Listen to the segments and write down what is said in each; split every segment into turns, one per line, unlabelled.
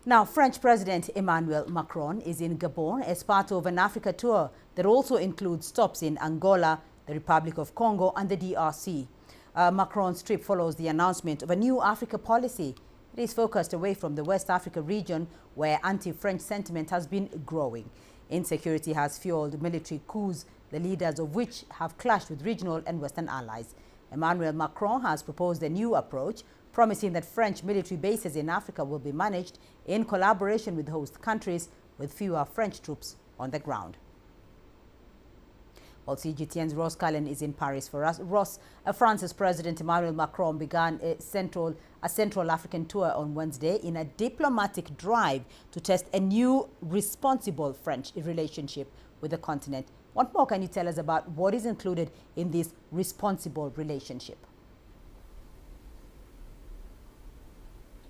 Now, French President Emmanuel Macron is in Gabon as part of an Africa tour that also includes stops in Angola, the Republic of Congo and the DRC. Macron's trip follows the announcement of a new Africa policy. It is focused away from the West Africa region where anti-French sentiment has been growing. Insecurity has fueled military coups, the leaders of which have clashed with regional and Western allies. Emmanuel Macron has proposed a new approach, promising that French military bases in Africa will be managed in collaboration with host countries with fewer French troops on the ground. Well, CGTN's Ross Cullen is in Paris for us. Ross, France's President Emmanuel Macron began a Central African tour on Wednesday in a diplomatic drive to test a new responsible French relationship with the continent. What more can you tell us about what is included in this responsible relationship?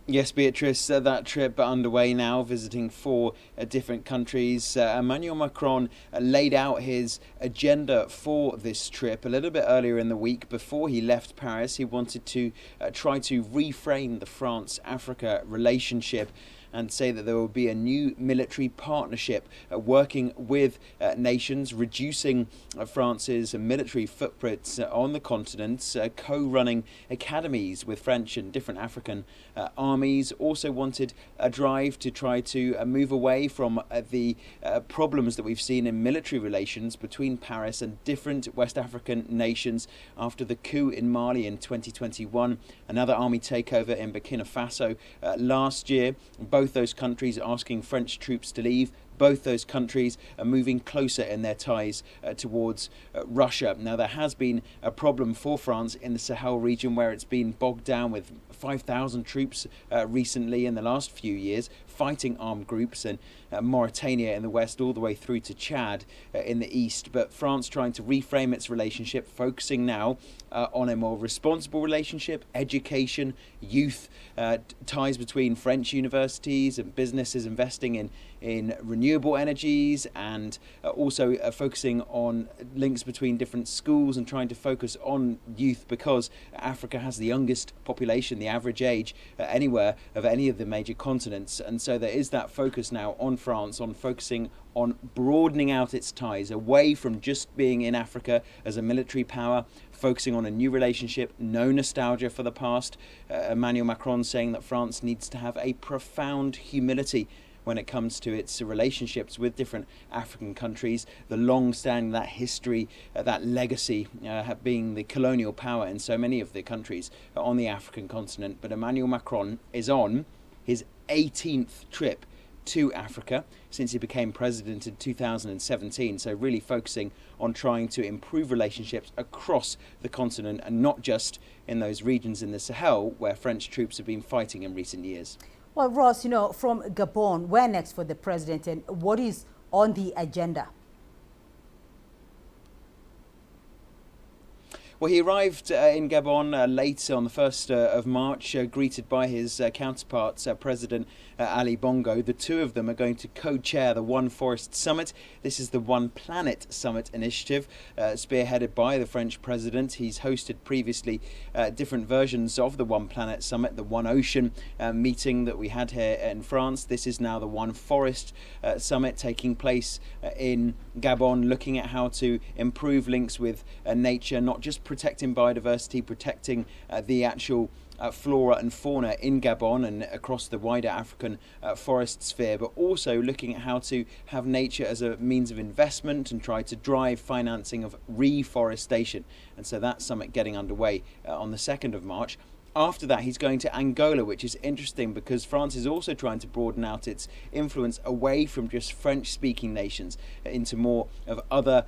Yes, Beatrice, that trip underway now, visiting four different countries. Emmanuel Macron laid out his agenda for this trip a little bit earlier in the week. Before he left Paris, he wanted to try to reframe the France-Africa relationship and say that there will be a new military partnership working with nations, reducing France's military footprints on the continent, co-running academies with French and different African armies. Also wanted a drive to try to move away from the problems that we've seen in military relations between Paris and different West African nations after the coup in Mali in 2021, another army takeover in Burkina Faso last year. Both those countries asking French troops to leave. Both those countries are moving closer in their ties towards Russia. Now, there has been a problem for France in the Sahel region where it's been bogged down with 5,000 troops recently in the last few years, fighting armed groups in Mauritania in the west all the way through to Chad in the east. But France trying to reframe its relationship, focusing now on a more responsible relationship, education, youth, ties between French universities and businesses investing in renewable energies, and also focusing on links between different schools and trying to focus on youth because Africa has the youngest population, the average age anywhere of any of the major continents. And so there is that focus now on France, on focusing on broadening out its ties away from just being in Africa as a military power, focusing on a new relationship, no nostalgia for the past. Emmanuel Macron saying that France needs to have a profound humility when it comes to its relationships with different African countries, the long-standing, that history, that legacy, being the colonial power in so many of the countries on the African continent. But Emmanuel Macron is on his 18th trip to Africa since he became president in 2017, so really focusing on trying to improve relationships across the continent and not just in those regions in the Sahel where French troops have been fighting in recent years.
Well, Ross, from Gabon, where next for the president and what is on the agenda?
Well, he arrived in Gabon late on the 1st of March, greeted by his counterparts, President Ali Bongo. The two of them are going to co-chair the One Forest Summit. This is the One Planet Summit initiative, spearheaded by the French president. He's hosted previously different versions of the One Planet Summit, the One Ocean meeting that we had here in France. This is now the One Forest Summit taking place in Gabon, looking at how to improve links with nature, not just protecting biodiversity, protecting the actual flora and fauna in Gabon and across the wider African forest sphere, but also looking at how to have nature as a means of investment and try to drive financing of reforestation. And so that summit getting underway on the 2nd of March. After that, he's going to Angola, which is interesting because France is also trying to broaden out its influence away from just French-speaking nations into more of other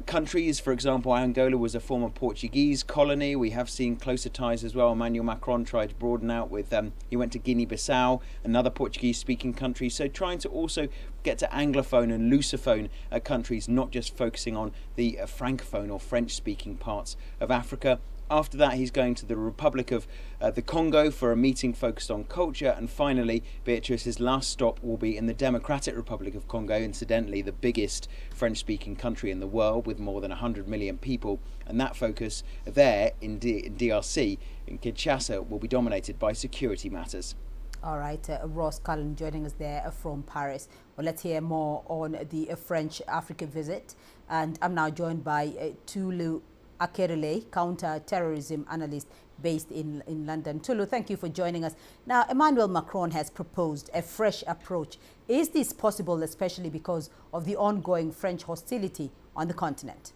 countries. For example, Angola was a former Portuguese colony. We have seen closer ties as well. Emmanuel Macron tried to broaden out with, he went to Guinea-Bissau, another Portuguese-speaking country. So trying to also get to Anglophone and Lusophone countries, not just focusing on the Francophone or French-speaking parts of Africa. After that, he's going to the Republic of the Congo for a meeting focused on culture. And finally, Beatrice's last stop will be in the Democratic Republic of Congo, incidentally, the biggest French-speaking country in the world with more than 100 million people. And that focus there in DRC, in Kinshasa, will be dominated by security matters.
All right, Ross Cullen joining us there from Paris. Well, let's hear more on the French Africa visit. And I'm now joined by Tulu Akerele, counter-terrorism analyst based in London. Tulu, thank you for joining us. Now, Emmanuel Macron has proposed a fresh approach. Is this possible, especially because of the ongoing French hostility on the continent?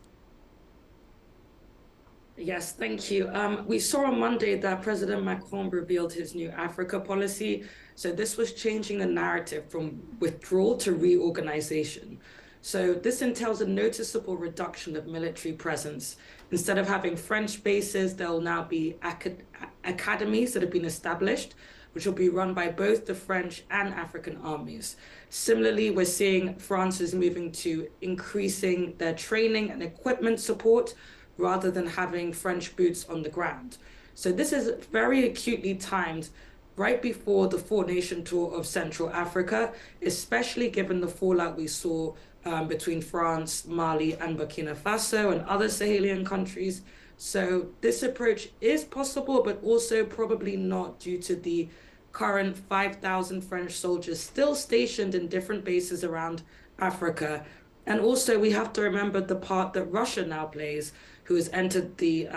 Yes, thank you. We saw on Monday that President Macron revealed his new Africa policy. So this was changing the narrative from withdrawal to reorganization. So this entails a noticeable reduction of military presence. Instead of having French bases, there will now be academies that have been established, which will be run by both the French and African armies. Similarly, we're seeing France is moving to increasing their training and equipment support, rather than having French boots on the ground. So this is very acutely timed right before the four-nation tour of Central Africa, especially given the fallout we saw between France, Mali, and Burkina Faso and other Sahelian countries. So this approach is possible, but also probably not due to the current 5,000 French soldiers still stationed in different bases around Africa. And also we have to remember the part that Russia now plays, who has entered the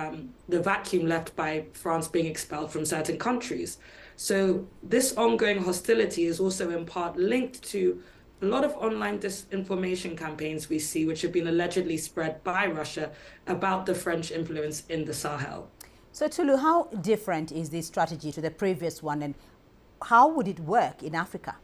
vacuum left by France being expelled from certain countries. So this ongoing hostility is also in part linked to a lot of online disinformation campaigns we see, which have been allegedly spread by Russia about the French influence in the Sahel.
So Tulu, how different is this strategy to the previous one, and how would it work in Africa?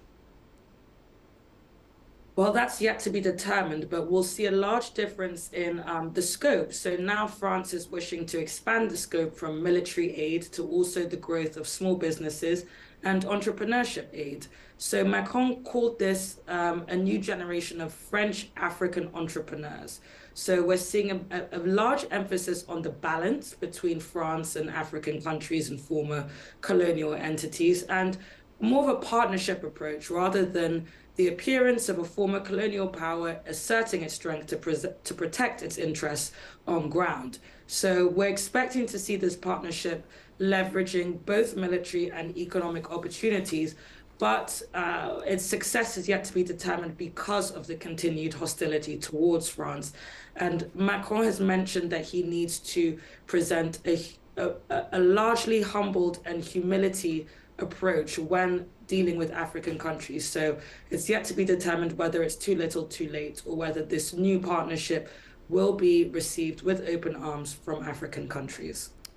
Well, that's yet to be determined, but we'll see a large difference in the scope. So now France is wishing to expand the scope from military aid to also the growth of small businesses and entrepreneurship aid. So Macron called this a new generation of French African entrepreneurs. So we're seeing a large emphasis on the balance between France and African countries and former colonial entities, and more of a partnership approach rather than the appearance of a former colonial power asserting its strength to protect its interests on ground. So we're expecting to see this partnership leveraging both military and economic opportunities, but its success is yet to be determined because of the continued hostility towards France. And Macron has mentioned that he needs to present a largely humbled and humility approach when dealing with African countries. So it's yet to be determined whether it's too little too late, or whether this new partnership will be received with open arms from African countries.